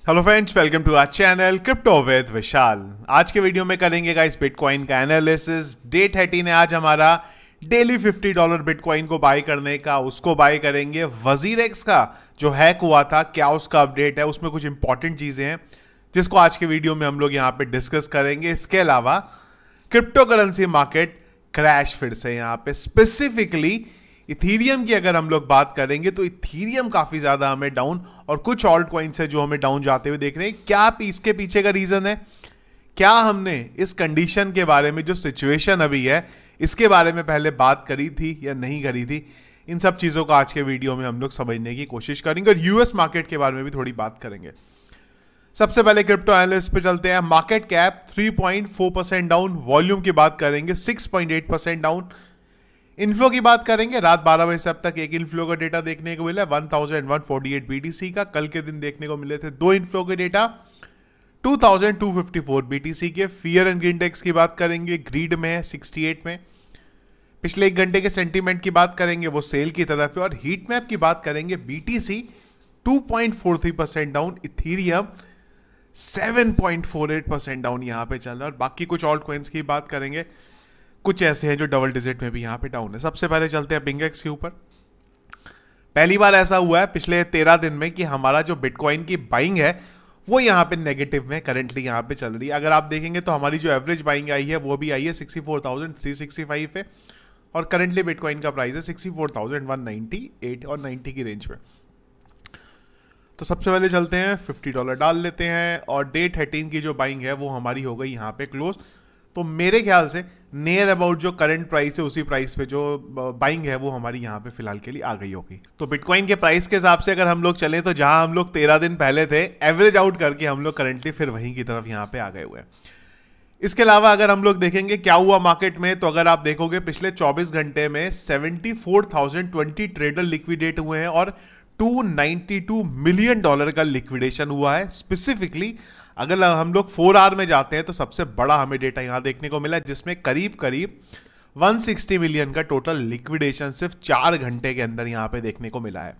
Hello friends, welcome to our channel crypto with Vishal. आज के video में करेंगे गाइस बिटकॉइन का एनालिसिस। डे 13 है आज हमारा। डेली $50 बिटकॉइन को बाय करने का, उसको बाय करेंगे। वजीरेक्स का जो हैक हुआ था, क्या उसका अपडेट है, उसमें कुछ इंपॉर्टेंट चीजें हैं जिसको आज के वीडियो में हम लोग यहाँ पे डिस्कस करेंगे। इसके अलावा क्रिप्टो करेंसी मार्केट क्रैश फिर से यहाँ पे, स्पेसिफिकली इथीरियम की अगर हम लोग बात करेंगे तो इथीरियम काफी ज्यादा हमें डाउन, और कुछ ऑल्ट कॉइन्स है जो हमें डाउन जाते हुए देख रहे हैं। क्या इसके पीछे का रीजन है, क्या हमने इस कंडीशन के बारे में, जो सिचुएशन अभी है, इसके बारे में पहले बात करी थी या नहीं करी थी, इन सब चीजों को आज के वीडियो में हम लोग समझने की कोशिश करेंगे। और यूएस मार्केट के बारे में भी थोड़ी बात करेंगे। सबसे पहले क्रिप्टो एनालिस्ट पे चलते हैं। मार्केट कैप 3.4% डाउन, वॉल्यूम की बात करेंगे 6.8% डाउन। इनफ्लो की बात करेंगे, रात 12 बजे से अब तक एक इनफ्लो का डेटा देखने को मिला 1148 बीटीसी का। कल के दिन देखने को मिले थे दो इनफ्लो के डेटा 2254 बीटीसी के। फियर एंड इंडेक्स की बात करेंगे, ग्रीड में है 68 में। पिछले एक घंटे के सेंटीमेंट की बात करेंगे, वो सेल की तरफ है। और हीट मैप की बात करेंगे, बीटीसी 2.43% डाउन, इथीरियम 7.48% डाउन यहां पे चल रहा है। और बाकी कुछ ऑल्ट कॉइन्स की बात करेंगे, कुछ ऐसे हैं जो डबल डिजिट में भी यहां पे डाउन है। सबसे पहले चलते हैं बिंगेक्स के ऊपर। पहली बार ऐसा हुआ है पिछले 13 दिन में कि हमारा जो बिटकॉइन की बाइंग है वो यहां पे नेगेटिव में करंटली यहां पे चल रही है। अगर आप देखेंगे तो हमारी जो एवरेज बाइंग आई है वो भी आई है 64,365 है, और करंटली बिटकॉइन का प्राइस है 64,198 और 90 की रेंज में। तो सबसे पहले चलते हैं $50 डाल लेते हैं, और डे 13 की जो बाइंग है वो हमारी हो गई यहाँ पे क्लोज। तो मेरे ख्याल से नियर अबाउट जो करंट प्राइस है उसी प्राइस पे जो बाइंग है वो हमारी यहाँ पे फिलहाल के लिए आ गई होगी। तो बिटकॉइन के प्राइस के हिसाब से अगर हम लोग चलें तो जहां हम लोग 13 दिन पहले थे, एवरेज आउट करके हम लोग करंटली फिर वहीं की तरफ यहाँ पे आ गए हुए हैं। इसके अलावा अगर हम लोग देखेंगे क्या हुआ मार्केट में, तो अगर आप देखोगे पिछले 24 घंटे में 74,020 ट्रेडर लिक्विडेट हुए हैं और $292 मिलियन का लिक्विडेशन हुआ है। स्पेसिफिकली अगर हम लोग 4 आवर में जाते हैं तो सबसे बड़ा हमें डेटा यहां देखने को मिला है, जिसमें करीब करीब 160 मिलियन का टोटल लिक्विडेशन सिर्फ 4 घंटे के अंदर यहां पे देखने को मिला है।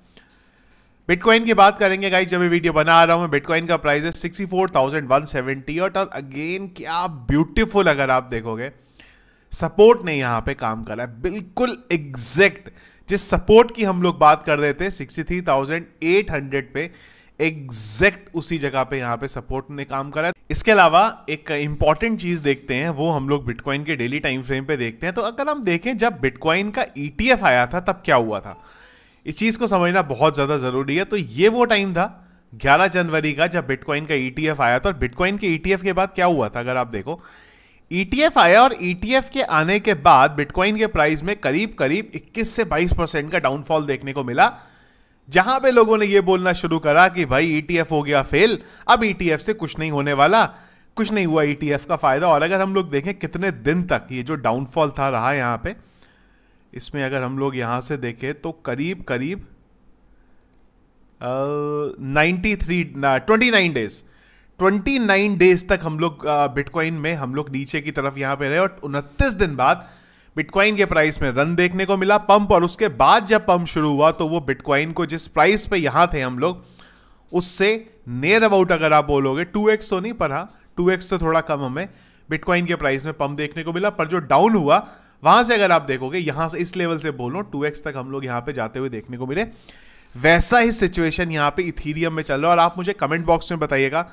बिटकॉइन की बात करेंगे गाइस, जब ये वीडियो बना रहा हूं मैं, बिटकॉइन का प्राइस है 64,170। और अगेन क्या ब्यूटीफुल, अगर आप देखोगे सपोर्ट ने यहां पे काम करा है, बिल्कुल एग्जैक्ट जिस सपोर्ट की हम लोग बात कर रहे थे 63,800 पे, एग्जैक्ट उसी जगह पे यहां पे सपोर्ट ने काम करा। इसके अलावा एक इंपॉर्टेंट चीज देखते हैं, वो हम लोग बिटकॉइन के डेली टाइम फ्रेम पे देखते हैं। तो अगर हम देखें जब बिटकॉइन का ETF आया था तब क्या हुआ था, इस चीज को समझना बहुत ज्यादा जरूरी है। तो ये वो टाइम था 11 जनवरी का जब बिटकॉइन का ETF आया था। और बिटकॉइन के ETF के बाद क्या हुआ था, अगर आप देखो ETF आया, और ETF के आने के बाद बिटकॉइन के प्राइस में करीब करीब 21 से 22% का डाउनफॉल देखने को मिला, जहां पे लोगों ने ये बोलना शुरू करा कि भाई ETF हो गया फेल, अब ETF से कुछ नहीं होने वाला, कुछ नहीं हुआ ETF का फायदा। और अगर हम लोग देखें कितने दिन तक ये जो डाउनफॉल था रहा यहां पे, इसमें अगर हम लोग यहां से देखें तो करीब करीब 29 डेज तक हम लोग बिटकॉइन में हम लोग नीचे की तरफ यहां पे रहे। और 29 दिन बाद बिटकॉइन के प्राइस में रन देखने को मिला, पंप। और उसके बाद जब पंप शुरू हुआ तो वो बिटकॉइन को जिस प्राइस पे यहां थे हम लोग, उससे नियर अबाउट अगर आप बोलोगे 2x तो नहीं, पर हाँ 2x तो थोड़ा कम हमें बिटकॉइन के प्राइस में पंप देखने को मिला। पर जो डाउन हुआ वहां से अगर आप देखोगे, यहां से इस लेवल से बोलो 2x तक हम लोग यहां पे जाते हुए देखने को मिले। वैसा ही सिचुएशन यहां पे इथीरियम में चल रहा है। और आप मुझे कमेंट बॉक्स में बताइएगा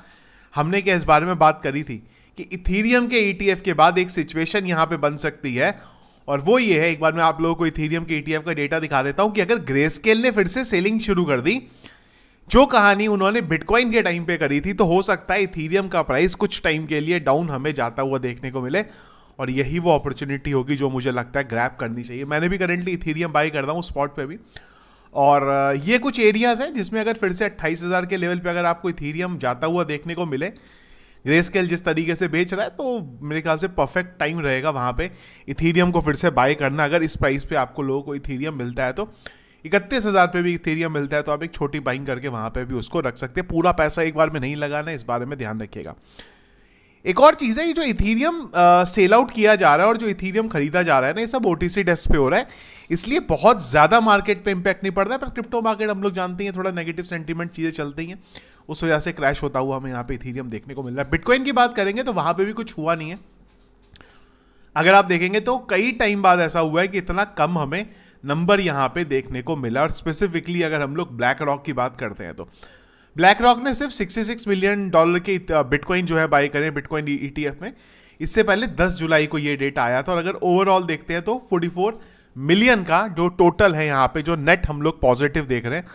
हमने क्या इस बारे में बात करी थी कि इथीरियम के ETF के बाद एक सिचुएशन यहां पे बन सकती है, और वो ये है, एक बार मैं आप लोगों को इथीरियम के ETF का डेटा दिखा देता हूं कि अगर ग्रेस्केल ने फिर से सेलिंग शुरू कर दी, जो कहानी उन्होंने बिटकॉइन के टाइम पे करी थी, तो हो सकता है इथीरियम का प्राइस कुछ टाइम के लिए डाउन हमें जाता हुआ देखने को मिले। और यही वो अपॉर्चुनिटी होगी जो मुझे लगता है ग्रैब करनी चाहिए। मैंने भी करेंटली इथीरियम बाई कर रहा हूं स्पॉट पे भी, और ये कुछ एरियाज हैं जिसमें अगर फिर से 28,000 के लेवल पे अगर आपको इथीरियम जाता हुआ देखने को मिले, ग्रेस्केल जिस तरीके से बेच रहा है, तो मेरे ख्याल से परफेक्ट टाइम रहेगा वहां पे इथीरियम को फिर से बाय करना। अगर इस प्राइस पे आपको लोगों को इथीरियम मिलता है, तो 31,000 पे भी इथीरियम मिलता है, तो आप एक छोटी बाइंग करके वहां पे भी उसको रख सकते हैं। पूरा पैसा एक बार में नहीं लगाना है, इस बारे में ध्यान रखिएगा। एक और चीज़ है, ये जो इथीरियम सेल आउट किया जा रहा है और जो इथीरियम खरीदा जा रहा है ना, ये सब ओटीसी डेस्क पे हो रहा है, इसलिए बहुत ज़्यादा मार्केट पे इंपैक्ट नहीं पड़ता है। पर क्रिप्टो मार्केट हम लोग जानते हैं थोड़ा नेगेटिव सेंटीमेंट चीज़ें चलती हैं, उस वजह से क्रैश होता हुआ हमें यहाँ पे इथीरियम देखने को मिल रहा है। बिटकॉइन की बात करेंगे तो वहाँ पर भी कुछ हुआ नहीं है। अगर आप देखेंगे तो कई टाइम बाद ऐसा हुआ है कि इतना कम हमें नंबर यहाँ पे देखने को मिला। और स्पेसिफिकली अगर हम लोग ब्लैक रॉक की बात करते हैं तो ब्लैक रॉक ने सिर्फ $66 मिलियन के बिटकॉइन जो है बाई करें बिटकॉइन ईटीएफ में। इससे पहले 10 जुलाई को ये डेट आया था। और अगर ओवरऑल देखते हैं तो 44 मिलियन का जो टोटल है यहाँ पे, जो नेट हम लोग पॉजिटिव देख रहे हैं,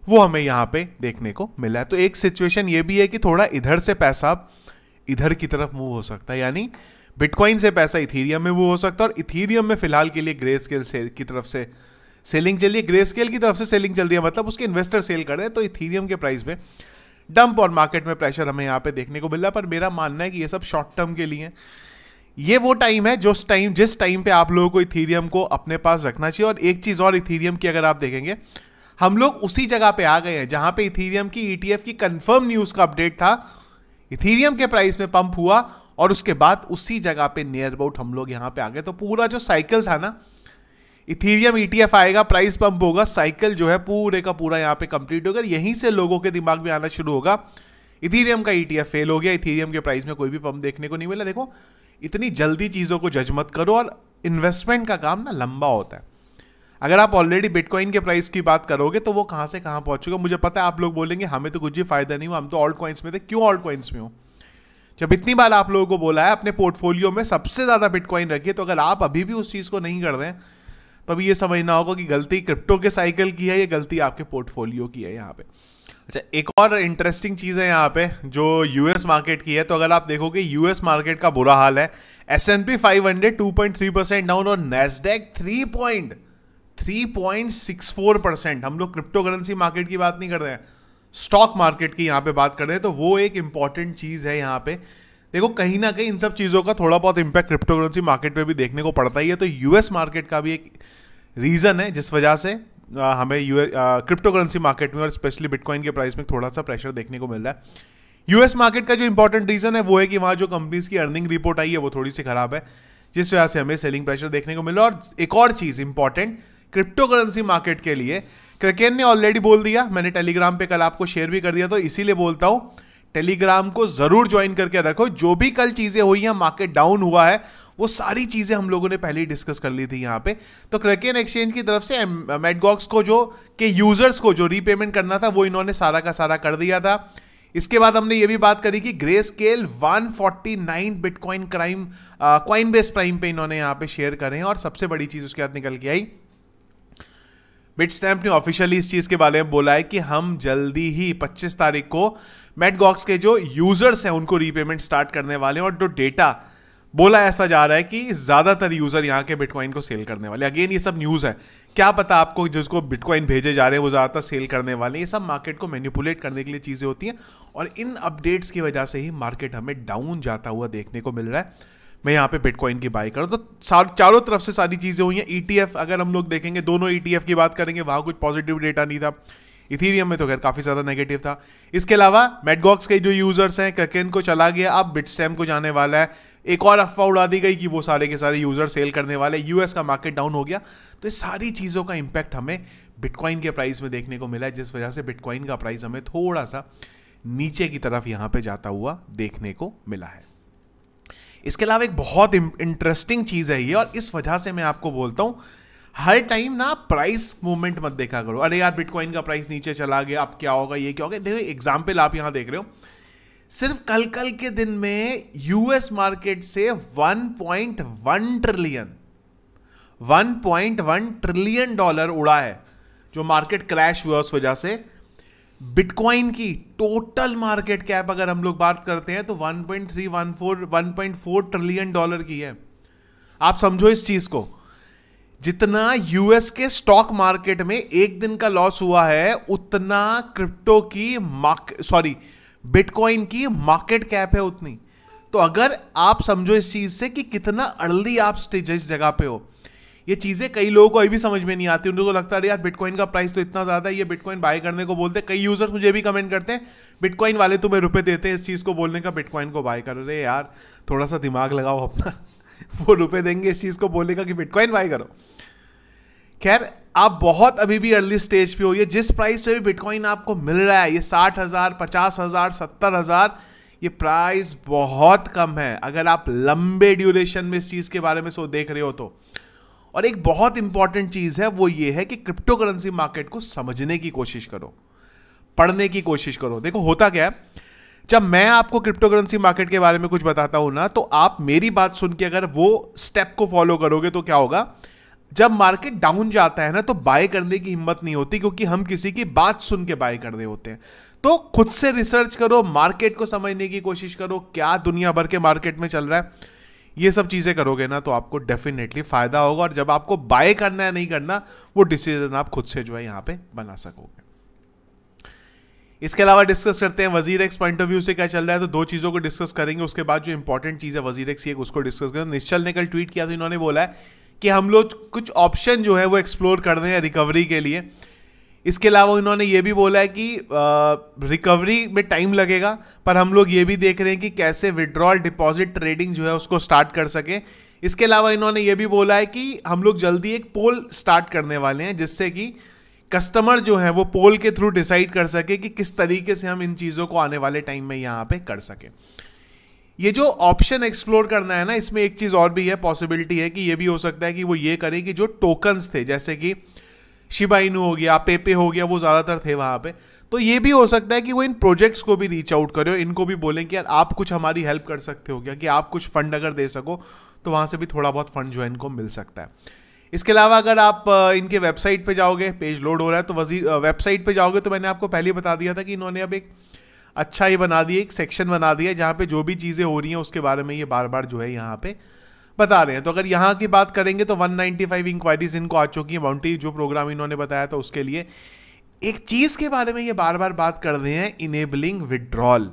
वो हमें यहाँ पे देखने को मिला है। तो एक सिचुएशन ये भी है कि थोड़ा इधर से पैसा इधर की तरफ मूव हो सकता है, यानी बिटकॉइन से पैसा इथीरियम में मूव हो सकता है। और इथीरियम में फिलहाल के लिए ग्रे स्केल की तरफ से सेलिंग चल रही है, ग्रे स्केल की तरफ से सेलिंग चल रही है, मतलब उसके इन्वेस्टर सेल कर रहे हैं। तो इथीरियम के प्राइस में डंप और मार्केट में प्रेशर हमें यहाँ पे देखने को मिल रहा है। पर मेरा मानना है कि ये सब शॉर्ट टर्म के लिए, ये वो टाइम है जिस टाइम पे आप लोगों को इथीरियम को अपने पास रखना चाहिए। और एक चीज़ और, इथीरियम की अगर आप देखेंगे, हम लोग उसी जगह पे आ गए हैं जहाँ पे इथीरियम की ईटीएफ की कंफर्म न्यूज़ का अपडेट था, इथीरियम के प्राइस में पंप हुआ और उसके बाद उसी जगह पे नियर अबाउट हम लोग यहाँ पे आ गए। तो पूरा जो साइकिल था ना, इथीरियम ईटीएफ आएगा, प्राइस पंप होगा, साइकिल जो है पूरे का पूरा यहाँ पे कंप्लीट होगा। यहीं से लोगों के दिमाग में आना शुरू होगा, इथीरियम का ईटीएफ फेल हो गया, इथीरियम के प्राइस में कोई भी पंप देखने को नहीं मिला। देखो, इतनी जल्दी चीज़ों को जज मत करो, और इन्वेस्टमेंट का काम ना लंबा होता है। अगर आप ऑलरेडी बिटकॉइन के प्राइस की बात करोगे तो वो कहाँ से कहाँ पहुँच चुका। मुझे पता है आप लोग बोलेंगे हमें तो कुछ भी फायदा नहीं हुआ, हम तो ऑल्ट कॉइन्स में थे। क्यों ऑल्ट कॉइन्स में हो? जब इतनी बार आप लोगों को बोला है अपने पोर्टफोलियो में सबसे ज़्यादा बिटकॉइन रखिए, तो अगर आप अभी भी उस चीज़ को नहीं कर रहे हैं तो अभी ये समझना होगा कि गलती क्रिप्टो के साइकिल की है, ये गलती आपके पोर्टफोलियो की है यहाँ पे। अच्छा, एक और इंटरेस्टिंग चीज़ है यहाँ पे जो यूएस मार्केट की है। तो अगर आप देखोगे यूएस मार्केट का बुरा हाल है। S&P 500 2.3% डाउन और नैस्डैक 3.64%। हम लोग क्रिप्टो करेंसी मार्केट की बात नहीं कर रहे हैं, स्टॉक मार्केट की यहाँ पे बात कर रहे हैं। तो वो एक इंपॉर्टेंट चीज़ है यहाँ पे। देखो, कहीं ना कहीं इन सब चीज़ों का थोड़ा बहुत इंपैक्ट क्रिप्टो करेंसी मार्केट पे भी देखने को पड़ता ही है। तो यूएस मार्केट का भी एक रीज़न है जिस वजह से हमें क्रिप्टो करेंसी मार्केट में और स्पेशली बिटकॉइन के प्राइस में थोड़ा सा प्रेशर देखने को मिल रहा है। यूएस मार्केट का जो इंपॉर्टेंट रीज़न है वो है कि वहाँ जो कंपनीज की अर्निंग रिपोर्ट आई है वो थोड़ी सी खराब है, जिस वजह से हमें सेलिंग प्रेशर देखने को मिला। और एक और चीज़ इंपॉर्टेंट क्रिप्टो करेंसी मार्केट के लिए, क्रैकेन ने ऑलरेडी बोल दिया, मैंने टेलीग्राम पे कल आपको शेयर भी कर दिया, तो इसीलिए बोलता हूँ टेलीग्राम को जरूर ज्वाइन करके रखो। जो भी कल चीजें हुई हैं, मार्केट डाउन हुआ है, वो सारी चीजें हम लोगों ने पहले ही डिस्कस कर ली थी यहाँ पे। तो क्रैकेन एक्सचेंज की तरफ से मैडगॉक्स को जो के यूजर्स को जो रीपेमेंट करना था वो इन्होंने सारा का सारा कर दिया था। इसके बाद हमने ये भी बात करी कि grey scale 149 bitcoin Coinbase prime पे इन्होंने यहाँ पे शेयर करे हैं। और सबसे बड़ी चीज उसके बाद निकल के आई, बिटस्टैम्प ने ऑफिशियली इस चीज़ के बारे में बोला है कि हम जल्दी ही 25 तारीख को मैडगॉक्स के जो यूजर्स हैं उनको रीपेमेंट स्टार्ट करने वाले हैं। और जो डेटा बोला ऐसा जा रहा है कि ज़्यादातर यूज़र यहाँ के बिटकॉइन को सेल करने वाले। अगेन ये सब न्यूज़ है, क्या पता आपको जिसको बिटकॉइन भेजे जा रहे हैं वो ज़्यादातर सेल करने वाले हैं। ये सब मार्केट को मैनिपुलेट करने के लिए चीज़ें होती हैं, और इन अपडेट्स की वजह से ही मार्केट हमें डाउन जाता हुआ देखने को मिल रहा है। मैं यहाँ पे बिटकॉइन की बाई करूँ तो चारों तरफ से सारी चीज़ें हुई हैं। ईटीएफ अगर हम लोग देखेंगे, दोनों ईटीएफ की बात करेंगे, वहाँ कुछ पॉजिटिव डेटा नहीं था। इथीरियम में तो खैर काफ़ी ज़्यादा नेगेटिव था। इसके अलावा मैडगॉक्स के जो यूज़र्स हैं, क्रैकेन को चला गया, अब बिटस्टैम्प को जाने वाला है। एक और अफवाह उड़ा दी गई कि वो सारे के सारे यूज़र सेल करने वाले, यूएस का मार्केट डाउन हो गया। तो ये सारी चीज़ों का इंपैक्ट हमें बिटकॉइन के प्राइस में देखने को मिला है, जिस वजह से बिटकॉइन का प्राइस हमें थोड़ा सा नीचे की तरफ यहाँ पे जाता हुआ देखने को मिला है। इसके अलावा एक बहुत इंटरेस्टिंग चीज़ है ये, और इस वजह से मैं आपको बोलता हूँ हर टाइम ना प्राइस मूवमेंट मत देखा करो। अरे यार बिटकॉइन का प्राइस नीचे चला गया, अब क्या होगा, ये क्या होगा। देखो एग्जाम्पल आप यहाँ देख रहे हो, सिर्फ कल के दिन में यूएस मार्केट से 1.1 ट्रिलियन डॉलर उड़ा है। जो मार्केट क्रैश हुआ उस वजह से बिटकॉइन की टोटल मार्केट कैप अगर हम लोग बात करते हैं तो 1.4 ट्रिलियन डॉलर की है। आप समझो इस चीज को, जितना यूएस के स्टॉक मार्केट में एक दिन का लॉस हुआ है, उतना क्रिप्टो की बिटकॉइन की मार्केट कैप है उतनी। तो अगर आप समझो इस चीज से कि कितना अर्ली आप स्टेज इस जगह पे हो, ये चीज़ें कई लोगों को अभी भी समझ में नहीं आती, उनको लगता है यार बिटकॉइन का प्राइस तो इतना ज़्यादा है, ये बिटकॉइन बाय करने को बोलते हैं। कई यूजर्स मुझे भी कमेंट करते हैं बिटकॉइन वाले तुम्हें रुपए देते हैं इस चीज़ को बोलने का, बिटकॉइन को बाय कर रहे यार, थोड़ा सा दिमाग लगाओ अपना वो रुपए देंगे इस चीज़ को बोलने का कि बिटकॉइन बाय करो। खैर, आप बहुत अभी भी अर्ली स्टेज पे हो। ये जिस प्राइस पे भी बिटकॉइन आपको मिल रहा है, ये 60,000, 50,000, 70,000, ये प्राइस बहुत कम है अगर आप लंबे ड्यूरेशन में इस चीज़ के बारे में देख रहे हो तो। और एक बहुत इंपॉर्टेंट चीज़ है, वो ये है कि क्रिप्टो करेंसी मार्केट को समझने की कोशिश करो, पढ़ने की कोशिश करो। देखो होता क्या है, जब मैं आपको क्रिप्टो करेंसी मार्केट के बारे में कुछ बताता हूं ना, तो आप मेरी बात सुन के अगर वो स्टेप को फॉलो करोगे तो क्या होगा, जब मार्केट डाउन जाता है ना तो बाय करने की हिम्मत नहीं होती, क्योंकि हम किसी की बात सुन के बाय कर रहे होते हैं। तो खुद से रिसर्च करो, मार्केट को समझने की कोशिश करो, क्या दुनिया भर के मार्केट में चल रहा है, ये सब चीजें करोगे ना तो आपको डेफिनेटली फायदा होगा। और जब आपको बाय करना है नहीं करना, वो डिसीजन आप खुद से जो है यहां पे बना सकोगे। इसके अलावा डिस्कस करते हैं WazirX पॉइंट ऑफ व्यू से क्या चल रहा है। तो दो चीजों को डिस्कस करेंगे, उसके बाद जो इंपॉर्टेंट चीज है WazirX की उसको डिस्कस करेंगे। निश्चल ने कल ट्वीट किया था, इन्होंने बोला है कि हम लोग कुछ ऑप्शन जो है वो एक्सप्लोर कर रहे हैं रिकवरी के लिए। इसके अलावा इन्होंने ये भी बोला है कि रिकवरी में टाइम लगेगा, पर हम लोग ये भी देख रहे हैं कि कैसे विड्रॉल डिपॉजिट ट्रेडिंग जो है उसको स्टार्ट कर सके। इसके अलावा इन्होंने ये भी बोला है कि हम लोग जल्दी एक पोल स्टार्ट करने वाले हैं, जिससे कि कस्टमर जो है वो पोल के थ्रू डिसाइड कर सके कि किस तरीके से हम इन चीज़ों को आने वाले टाइम में यहाँ पे कर सके। ये जो ऑप्शन एक्सप्लोर करना है ना, इसमें एक चीज़ और भी है, पॉसिबिलिटी है कि ये भी हो सकता है कि वो ये करें कि जो टोकन्स थे, जैसे कि शिबा इनू हो गया, पेपे हो गया, वो ज़्यादातर थे वहाँ पे, तो ये भी हो सकता है कि वो इन प्रोजेक्ट्स को भी रीच आउट करें, इनको भी बोलें कि यार आप कुछ हमारी हेल्प कर सकते हो क्या, कि आप कुछ फंड अगर दे सको तो वहाँ से भी थोड़ा बहुत फंड जो है इनको मिल सकता है। इसके अलावा अगर आप इनके वेबसाइट पे जाओगे, पेज लोड हो रहा है, तो वेबसाइट पे जाओगे तो मैंने आपको पहले बता दिया था कि इन्होंने अब एक अच्छा ही बना दिया, एक सेक्शन बना दिया जहाँ पे जो भी चीज़ें हो रही हैं उसके बारे में ये बार बार जो है यहाँ पे बता रहे हैं। तो अगर यहाँ की बात करेंगे तो 195 इंक्वायरीज इनको आ चुकी हैं, बाउंड्री जो प्रोग्राम इन्होंने बताया था उसके लिए। एक चीज़ के बारे में ये बार बार बात कर रहे हैं, इनेबलिंग विड्रॉल।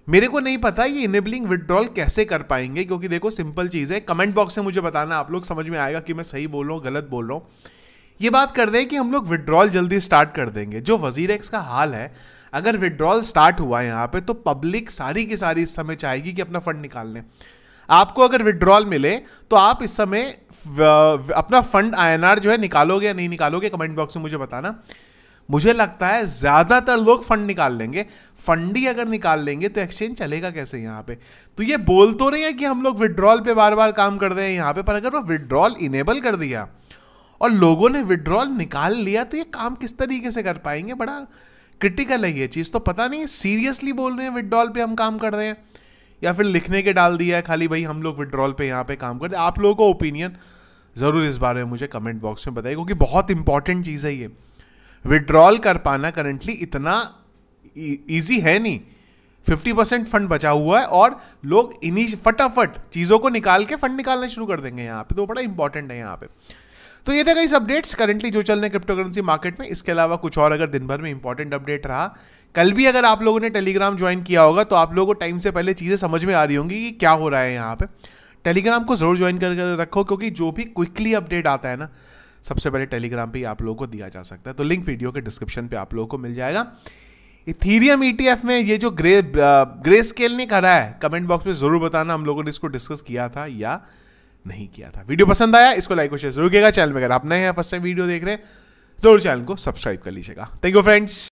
मेरे को नहीं पता ये इनेबलिंग विड्रॉल कैसे कर पाएंगे, क्योंकि देखो सिंपल चीज़ है, कमेंट बॉक्स में मुझे बताना, आप लोग समझ में आएगा कि मैं सही बोल रहा हूँ गलत बोल रहा हूँ। ये बात कर रहे हैं कि हम लोग विड्रॉल जल्दी स्टार्ट कर देंगे। जो WazirX का हाल है, अगर विड्रॉल स्टार्ट हुआ है यहाँ पे तो पब्लिक सारी की सारी इस समय चाहेगी कि अपना फंड निकाल लें। आपको अगर विड्रॉल मिले तो आप इस समय अपना फंड INR जो है निकालोगे या नहीं निकालोगे, कमेंट बॉक्स में मुझे बताना। मुझे लगता है ज्यादातर लोग फंड निकाल लेंगे। फंड ही अगर निकाल लेंगे तो एक्सचेंज चलेगा कैसे यहाँ पे। तो ये बोल तो रहे हैं कि हम लोग विड्रॉल पे बार बार काम कर रहे हैं यहाँ पे, पर अगर वो विड्रॉल इनेबल कर दिया और लोगों ने विड्रॉल निकाल लिया तो ये काम किस तरीके से कर पाएंगे, बड़ा क्रिटिकल है ये चीज़। तो पता नहीं सीरियसली बोल रहे हैं विड्रॉल पे हम काम कर रहे हैं, या फिर लिखने के डाल दिया है खाली भाई हम लोग विड्रॉल पे यहाँ पे काम करते हैं। आप लोगों को ओपिनियन ज़रूर इस बारे में मुझे कमेंट बॉक्स में बताइए, क्योंकि बहुत इंपॉर्टेंट चीज़ है ये। विड्रॉल कर पाना करंटली इतना ईजी है नहीं। 50% फंड बचा हुआ है और लोग इन्हीं फटाफट चीज़ों को निकाल के फंड निकालना शुरू कर देंगे यहाँ पे, तो बड़ा इंपॉर्टेंट है यहाँ पे। तो ये थे कई अपडेट्स करंटली जो चल रहे हैं क्रिप्टो करेंसी मार्केट में। इसके अलावा कुछ और अगर दिन भर में इंपॉर्टेंट अपडेट रहा, कल भी अगर आप लोगों ने टेलीग्राम ज्वाइन किया होगा तो आप लोगों को टाइम से पहले चीज़ें समझ में आ रही होंगी कि क्या हो रहा है यहाँ पे। टेलीग्राम को जरूर ज्वाइन कर रखो, क्योंकि जो भी क्विकली अपडेट आता है ना, सबसे पहले टेलीग्राम पे आप लोगों को दिया जा सकता है। तो लिंक वीडियो के डिस्क्रिप्शन पे आप लोगों को मिल जाएगा। इथीरियम ETF में ये जो ग्रे स्केल ने करा है, कमेंट बॉक्स में जरूर बताना हम लोगों ने इसको डिस्कस किया था या नहीं किया था। वीडियो पसंद आया इसको लाइक और शेयर जरूर कीजिएगा। चैनल में अगर आप नए हैं, फर्स्ट टाइम वीडियो देख रहे हैं, जरूर चैनल को सब्सक्राइब कर लीजिएगा। Thank you friends.